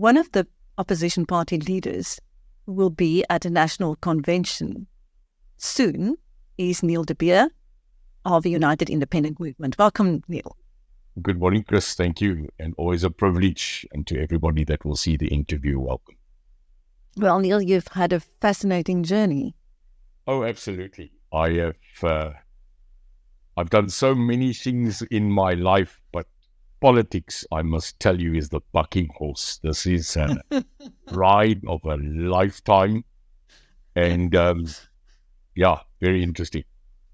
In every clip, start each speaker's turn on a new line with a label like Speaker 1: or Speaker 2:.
Speaker 1: one of the opposition party leaders will be at a national convention soon is Neil de Beer of the United Independent Movement. Welcome, Neil.
Speaker 2: Good morning, Chris. Thank you. And always a privilege. And to everybody that will see the interview, welcome.
Speaker 1: Well, Neil, you've had a fascinating journey.
Speaker 2: Oh, absolutely. I've done so many things in my life, but politics, I must tell you, is the bucking horse. This is a ride of a lifetime. And very interesting.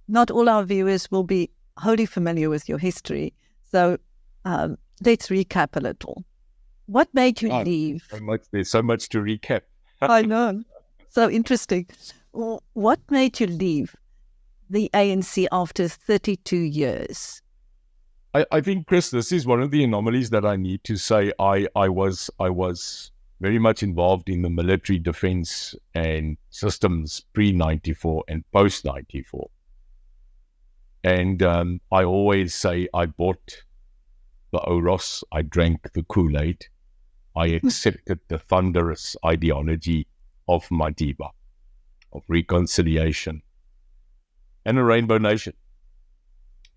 Speaker 1: Not all our viewers will be wholly familiar with your history. So let's recap a little. What made you leave?
Speaker 2: There's so much to recap.
Speaker 1: I know. So interesting. What made you leave the ANC after 32 years?
Speaker 2: I think, Chris, this is one of the anomalies that I need to say. I was very much involved in the military defense and systems pre-94 and post-94. And I always say I bought the Oros, I drank the Kool-Aid, I accepted the thunderous ideology of Madiba, of reconciliation, and a rainbow nation.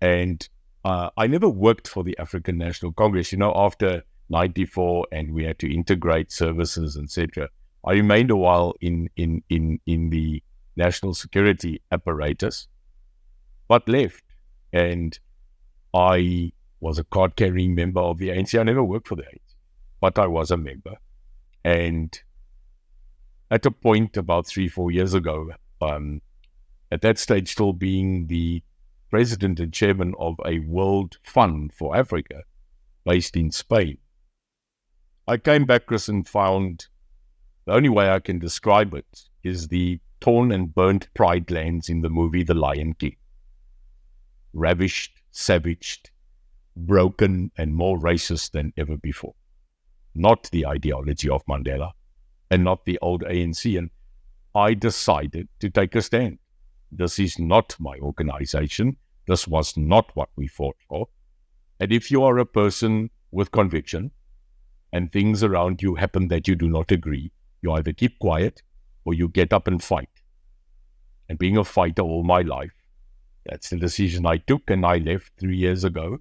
Speaker 2: And I never worked for the African National Congress. After 94 and we had to integrate services, etc., I remained a while in the national security apparatus, but left. And I was a card-carrying member of the ANC. I never worked for the ANC, but I was a member. And at a point about 3-4 years ago, at that stage still being the president and chairman of a World Fund for Africa based in Spain, I came back, Chris, and found the only way I can describe it is the torn and burnt pride lands in the movie The Lion King. Ravished, savaged, broken, and more racist than ever before. Not the ideology of Mandela and not the old ANC. And I decided to take a stand. This is not my organization. This was not what we fought for. And if you are a person with conviction and things around you happen that you do not agree, you either keep quiet or you get up and fight. And being a fighter all my life, that's the decision I took, and I left 3 years ago.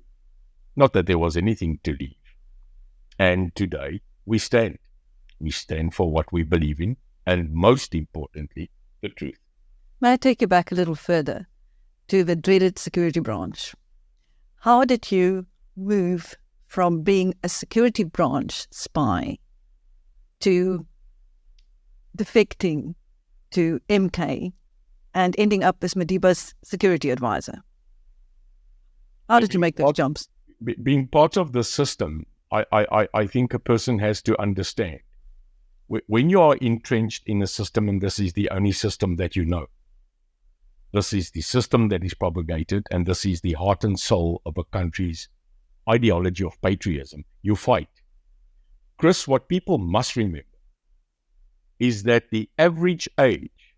Speaker 2: Not that there was anything to leave. And today we stand. We stand for what we believe in, and most importantly, the truth.
Speaker 1: May I take you back a little further to the dreaded security branch? How did you move from being a security branch spy to defecting to MK and ending up as Madiba's security advisor? How did you make those jumps?
Speaker 2: Being part of the system, I think a person has to understand. When you are entrenched in a system, and this is the only system that you know, this is the system that is propagated, and this is the heart and soul of a country's ideology of patriotism, you fight. Chris, what people must remember is that the average age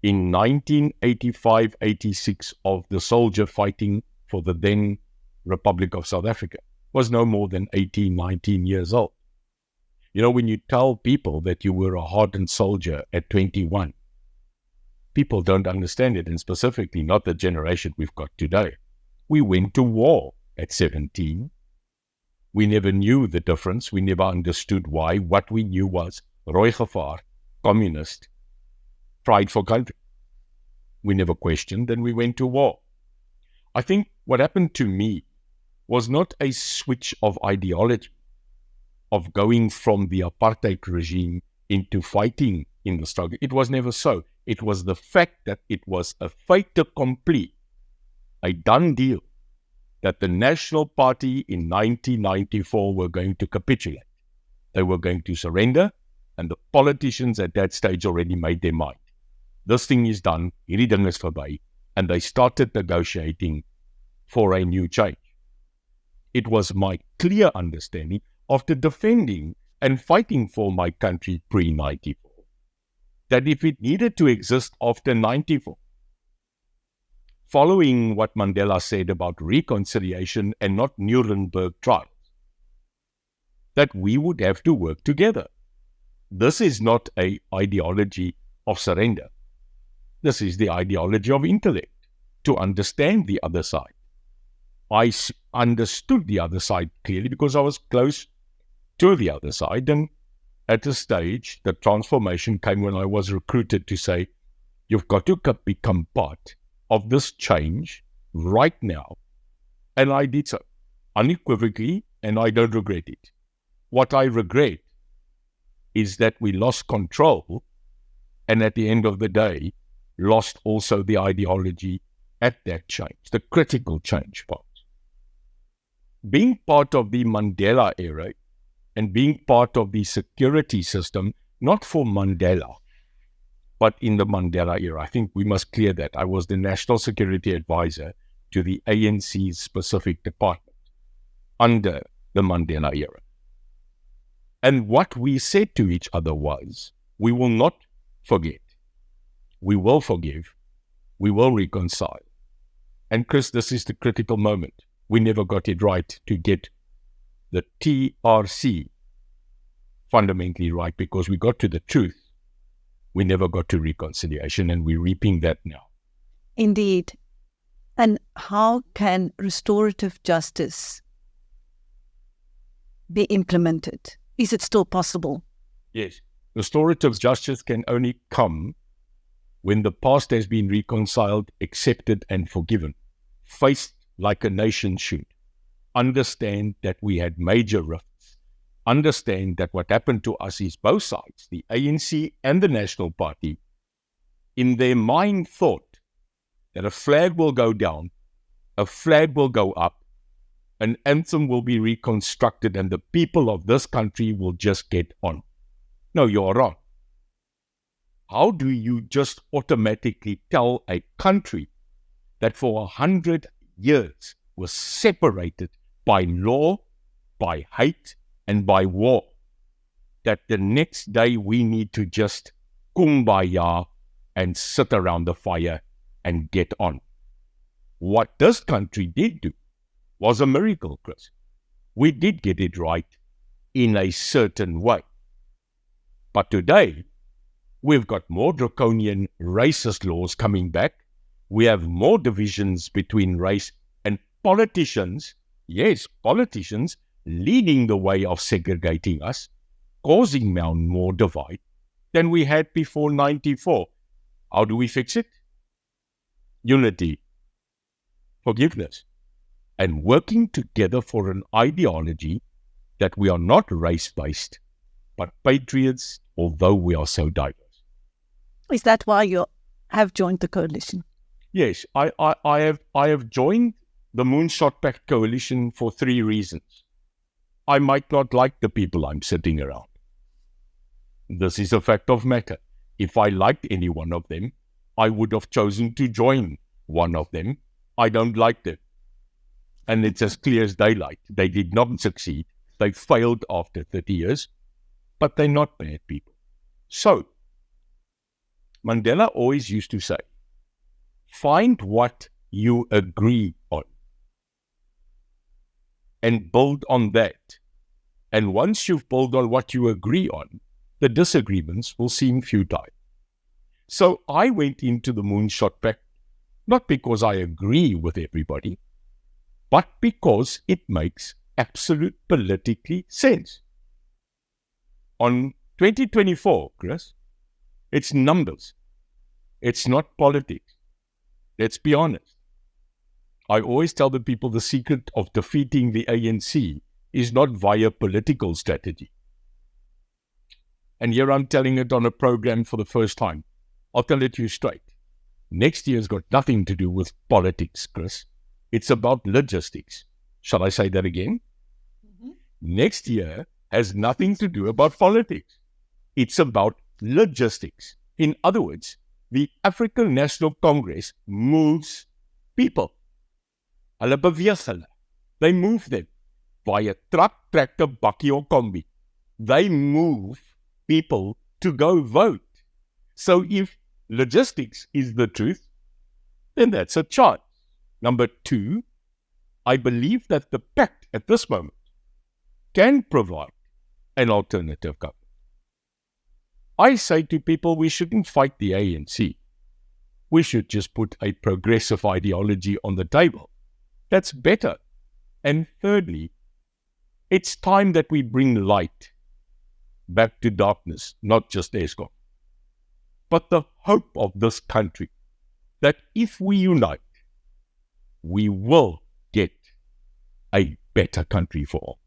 Speaker 2: in 1985-86 of the soldier fighting for the then Republic of South Africa was no more than 18, 19 years old. When you tell people that you were a hardened soldier at 21, people don't understand it, and specifically not the generation we've got today. We went to war at 17. We never knew the difference. We never understood why. What we knew was rooi gevaar, communist, pride for country. We never questioned, and we went to war. I think what happened to me was not a switch of ideology, of going from the apartheid regime into fighting in the struggle. It was never so. It was the fact that it was a fait accompli, a done deal, that the National Party in 1994 were going to capitulate. They were going to surrender, and the politicians at that stage already made their mind. This thing is done, hierdie ding is verby, and they started negotiating for a new change. It was my clear understanding, after defending and fighting for my country pre-94, that if it needed to exist after 94, following what Mandela said about reconciliation and not Nuremberg trials, that we would have to work together. This is not an ideology of surrender. This is the ideology of intellect, to understand the other side. I understood the other side clearly because I was close to the other side, and at a stage, the transformation came when I was recruited to say, you've got to become part of this change right now. And I did so, unequivocally, and I don't regret it. What I regret is that we lost control, and at the end of the day, lost also the ideology at that change, the critical change part. Being part of the Mandela era and being part of the security system, not for Mandela, but in the Mandela era. I think we must clear that. I was the National Security Advisor to the ANC's specific department under the Mandela era. And what we said to each other was, we will not forget. We will forgive. We will reconcile. And Chris, this is the critical moment. We never got it right to get the TRC fundamentally right, because we got to the truth. We never got to reconciliation, and we're reaping that now.
Speaker 1: Indeed. And how can restorative justice be implemented? Is it still possible?
Speaker 2: Yes. Restorative justice can only come when the past has been reconciled, accepted, and forgiven, faced like a nation should. Understand that we had major rifts. Understand that what happened to us is both sides, the ANC and the National Party, in their mind thought that a flag will go down, a flag will go up, an anthem will be reconstructed, and the people of this country will just get on. No, you're wrong. How do you just automatically tell a country that for 100 years was separated by law, by hate, and by war, that the next day we need to just kumbaya and sit around the fire and get on? What this country did do was a miracle, Chris. We did get it right in a certain way. But today, we've got more draconian racist laws coming back. We have more divisions between race and politicians, yes, politicians, leading the way of segregating us, causing more divide than we had before 94. How do we fix it? Unity, forgiveness, and working together for an ideology that we are not race-based, but patriots, although we are so diverse.
Speaker 1: Is that why you have joined the coalition?
Speaker 2: Yes, I have joined the Moonshot Pact Coalition for 3 reasons. I might not like the people I'm sitting around. This is a fact of matter. If I liked any one of them, I would have chosen to join one of them. I don't like them. And it's as clear as daylight. They did not succeed. They failed after 30 years, but they're not bad people. So, Mandela always used to say, find what you agree on and build on that. And once you've built on what you agree on, the disagreements will seem futile. So I went into the Moonshot Pact not because I agree with everybody, but because it makes absolute politically sense. On 2024, Chris, it's numbers. It's not politics. Let's be honest. I always tell the people the secret of defeating the ANC is not via political strategy. And here I'm telling it on a program for the first time. I'll tell it to you straight. Next year's got nothing to do with politics, Chris. It's about logistics. Shall I say that again? Mm-hmm. Next year has nothing to do about politics. It's about logistics. In other words, the African National Congress moves people. Hulle beweeg hulle. They move them via truck, tractor, bakkie or combi. They move people to go vote. So if logistics is the truth, then that's a chance. Number 2, I believe that the pact at this moment can provide an alternative government. I say to people, we shouldn't fight the ANC. We should just put a progressive ideology on the table. That's better. And thirdly, it's time that we bring light back to darkness, not just Eskom, but the hope of this country, that if we unite, we will get a better country for all.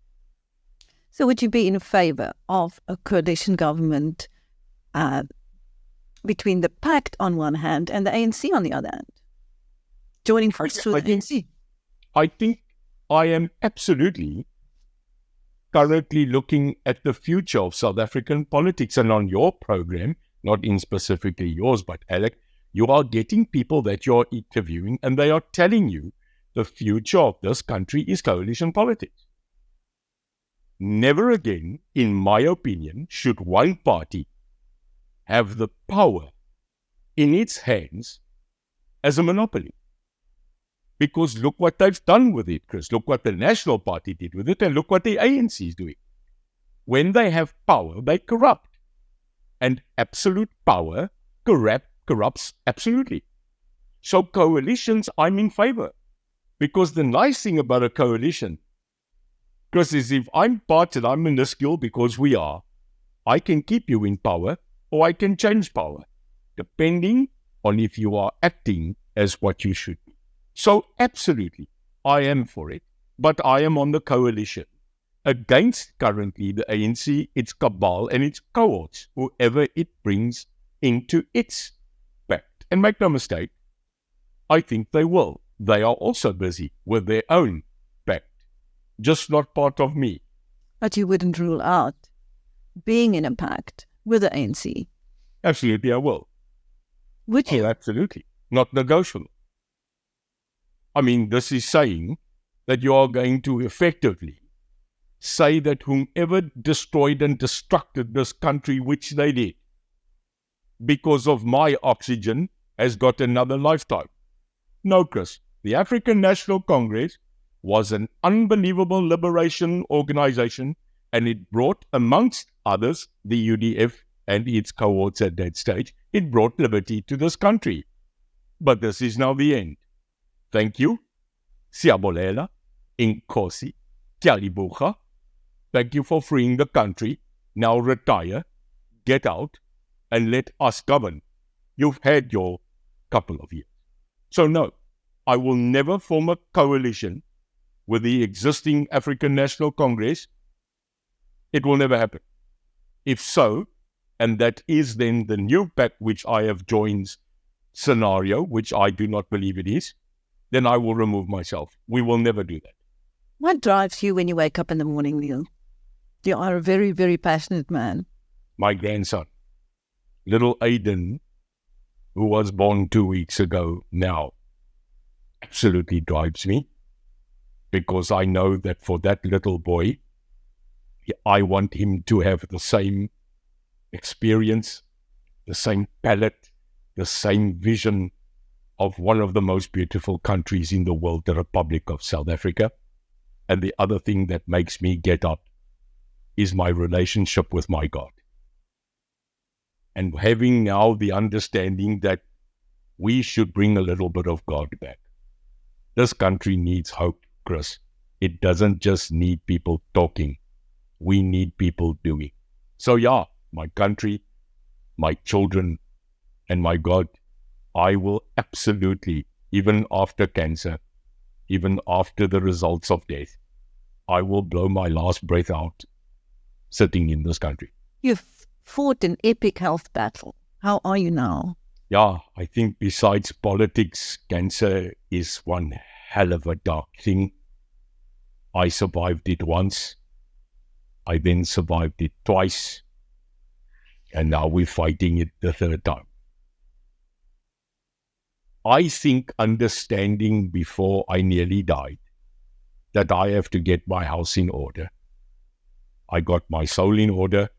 Speaker 1: So would you be in favour of a coalition government between the Pact on one hand and the ANC on the other hand? Joining forces with the ANC?
Speaker 2: I think I am absolutely currently looking at the future of South African politics. And on your program, not in specifically yours, but Alec, you are getting people that you're interviewing and they are telling you the future of this country is coalition politics. Never again, in my opinion, should one party have the power in its hands as a monopoly. Because look what they've done with it, Chris. Look what the National Party did with it, and look what the ANC is doing. When they have power, they corrupt. And absolute power corrupts absolutely. So coalitions, I'm in favor. Because the nice thing about a coalition, Chris, is if I'm part and I'm minuscule, because we are, I can keep you in power or I can change power, depending on if you are acting as what you should be. So absolutely, I am for it, but I am on the coalition against currently the ANC, its cabal and its cohorts, whoever it brings into its pact. And make no mistake, I think they will. They are also busy with their own pact, just not part of me.
Speaker 1: But you wouldn't rule out being in a pact with the ANC?
Speaker 2: Absolutely, I will.
Speaker 1: Would you?
Speaker 2: Oh, absolutely. Not negotiable. I mean, this is saying that you are going to effectively say that whomever destroyed and destructed this country, which they did, because of my oxygen, has got another lifetime. No, Chris. The African National Congress was an unbelievable liberation organization, and it brought, amongst others, the UDF and its cohorts at that stage, it brought liberty to this country. But this is now the end. Thank you. Siyabulela. Inkosi. Kyalibucha. Thank you for freeing the country. Now retire, get out, and let us govern. You've had your couple of years. So no, I will never form a coalition with the existing African National Congress. It will never happen. If so, and that is then the new pact which I have joined scenario, which I do not believe it is, then I will remove myself. We will never do that.
Speaker 1: What drives you when you wake up in the morning, Neil? You are a very, very passionate man.
Speaker 2: My grandson, little Aiden, who was born 2 weeks ago now, absolutely drives me, because I know that for that little boy, I want him to have the same experience, the same palette, the same vision of one of the most beautiful countries in the world, the Republic of South Africa. And the other thing that makes me get up is my relationship with my God. And having now the understanding that we should bring a little bit of God back. This country needs hope, Chris. It doesn't just need people talking. We need people doing. So yeah, my country, my children, and my God, I will absolutely, even after cancer, even after the results of death, I will blow my last breath out sitting in this country.
Speaker 1: You've fought an epic health battle. How are you now?
Speaker 2: Yeah, I think besides politics, cancer is one hell of a dark thing. I survived it once. I then survived it twice. And now we're fighting it the third time. I think understanding before I nearly died that I have to get my house in order. I got my soul in order.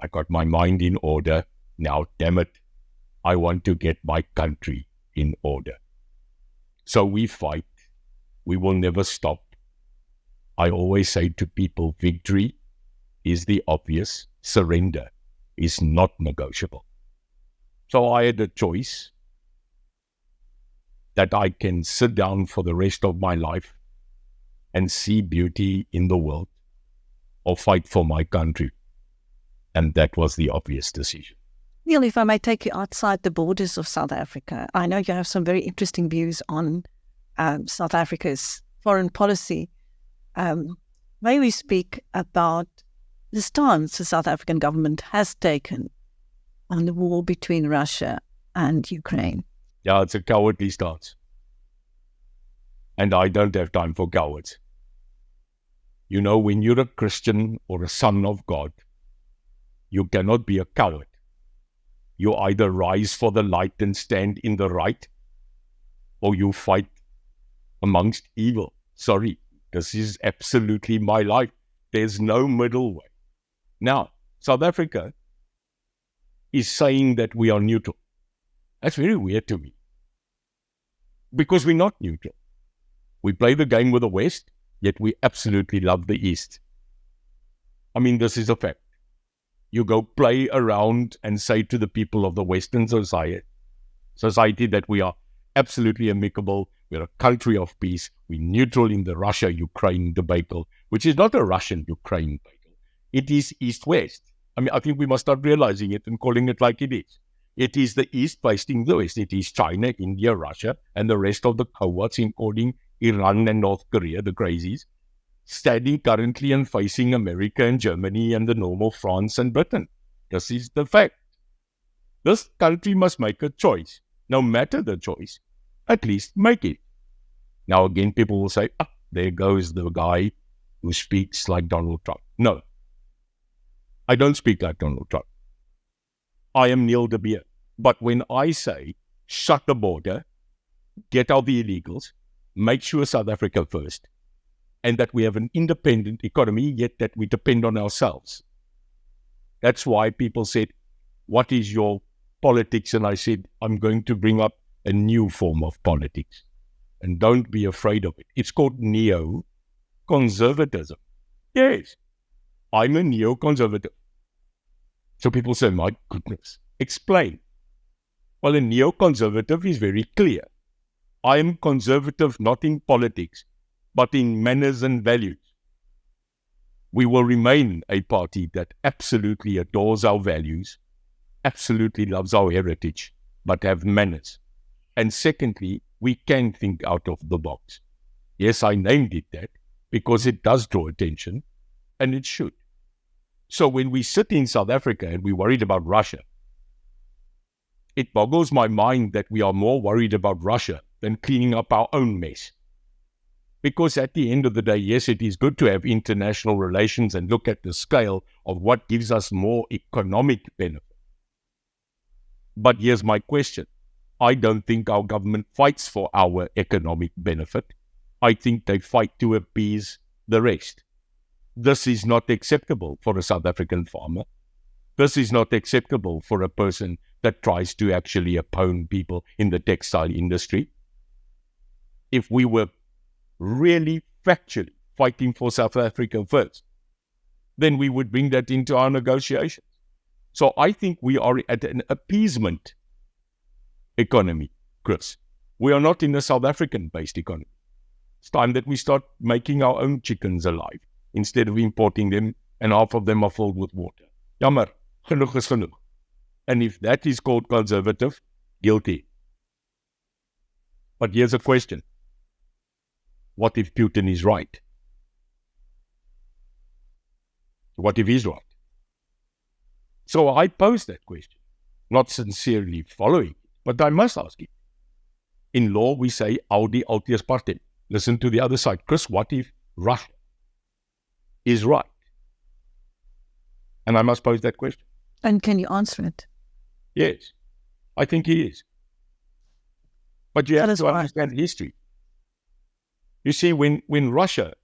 Speaker 2: I got my mind in order. Now, damn it, I want to get my country in order. So we fight. We will never stop. I always say to people, victory is the obvious: surrender is not negotiable. So I had a choice that I can sit down for the rest of my life and see beauty in the world, or fight for my country. And that was the obvious decision.
Speaker 1: Neil, if I may take you outside the borders of South Africa, I know you have some very interesting views on South Africa's foreign policy. May we speak about the stance the South African government has taken on the war between Russia and Ukraine?
Speaker 2: Yeah, it's a cowardly stance. And I don't have time for cowards. You know, when you're a Christian or a son of God, you cannot be a coward. You either rise for the light and stand in the right, or you fight amongst evil. Sorry, this is absolutely my life. There's no middle way. Now, South Africa is saying that we are neutral. That's very weird to me. Because we're not neutral. We play the game with the West, yet we absolutely love the East. I mean, this is a fact. You go play around and say to the people of the Western society that we are absolutely amicable, we're a country of peace, we're neutral in the Russia-Ukraine debacle, which is not a Russian-Ukraine debacle. It is East-West. I mean, I think we must start realizing it and calling it like it is. It is the East facing the West. It is China, India, Russia, and the rest of the cohorts, including Iran and North Korea, the crazies, standing currently and facing America and Germany and the normal France and Britain. This is the fact. This country must make a choice. No matter the choice, at least make it. Now again, people will say, there goes the guy who speaks like Donald Trump. No, I don't speak like Donald Trump. I am Neil de Beer. But when I say, shut the border, get out the illegals, make sure South Africa first, and that we have an independent economy, yet that we depend on ourselves. That's why people said, what is your politics? And I said, I'm going to bring up a new form of politics. And don't be afraid of it. It's called neo-conservatism. Yes, I'm a neo-conservative. So people say, my goodness, explain. Well, a neo-conservative is very clear. I am conservative not in politics, but in manners and values. We will remain a party that absolutely adores our values, absolutely loves our heritage, but have manners. And secondly, we can think out of the box. Yes, I named it that because it does draw attention, and it should. So when we sit in South Africa and we're worried about Russia, it boggles my mind that we are more worried about Russia than cleaning up our own mess. Because at the end of the day, yes, it is good to have international relations and look at the scale of what gives us more economic benefit. But here's my question. I don't think our government fights for our economic benefit. I think they fight to appease the rest. This is not acceptable for a South African farmer. This is not acceptable for a person that tries to actually oppose people in the textile industry. If we were really factually fighting for South Africa first, then we would bring that into our negotiations. So I think we are at an appeasement economy, Chris. We are not in a South African-based economy. It's time that we start making our own chickens alive instead of importing them, and half of them are filled with water. Jammer, genoeg is genoeg. And if that is called conservative, guilty. But here's a question. What if Putin is right? What if he's right? So I pose that question, not sincerely following it, but I must ask it. In law, we say, audi altius partem. Listen to the other side. Chris, what if Russia is right? And I must pose that question.
Speaker 1: And can you answer it?
Speaker 2: Yes, I think he is. But you have to understand history. You see, when Russia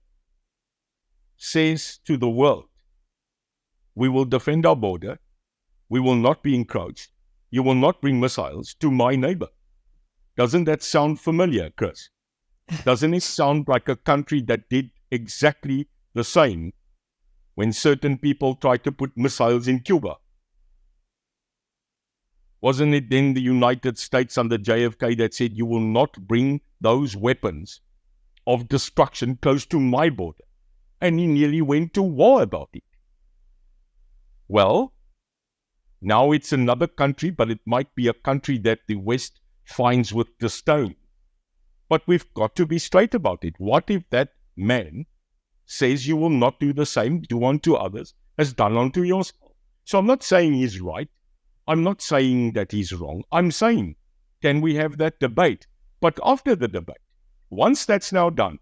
Speaker 2: says to the world, we will defend our border, we will not be encroached, you will not bring missiles to my neighbor. Doesn't that sound familiar, Chris? Doesn't it sound like a country that did exactly the same when certain people tried to put missiles in Cuba? Wasn't it then the United States under JFK that said, you will not bring those weapons of destruction close to my border? And he nearly went to war about it. Well, now it's another country, but it might be a country that the West finds with disdain. But we've got to be straight about it. What if that man says you will not do the same, do unto others, as done unto yourself? So I'm not saying he's right. I'm not saying that he's wrong. I'm saying, can we have that debate? But after the debate, once that's now done,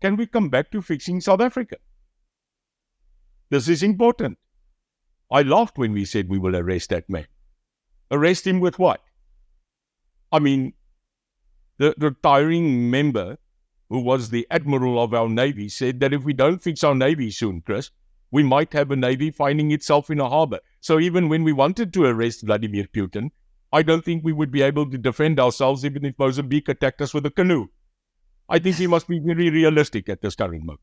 Speaker 2: can we come back to fixing South Africa? This is important. I laughed when we said we will arrest that man. Arrest him with what? I mean, the retiring member, who was the admiral of our Navy, said that if we don't fix our Navy soon, Chris, we might have a Navy finding itself in a harbor. So even when we wanted to arrest Vladimir Putin, I don't think we would be able to defend ourselves even if Mozambique attacked us with a canoe. I think we must be very realistic at this current moment.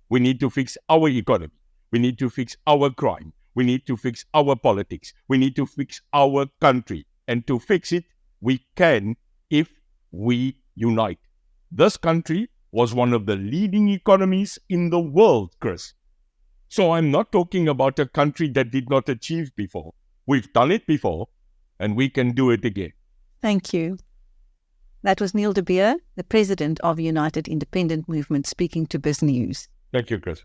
Speaker 2: We need to fix our economy. We need to fix our crime. We need to fix our politics. We need to fix our country. And to fix it, we can if we unite. This country was one of the leading economies in the world, Chris. So I'm not talking about a country that did not achieve before. We've done it before, and we can do it again.
Speaker 1: Thank you. That was Neil de Beer, the president of United Independent Movement, speaking to BizNews.
Speaker 2: Thank you, Chris.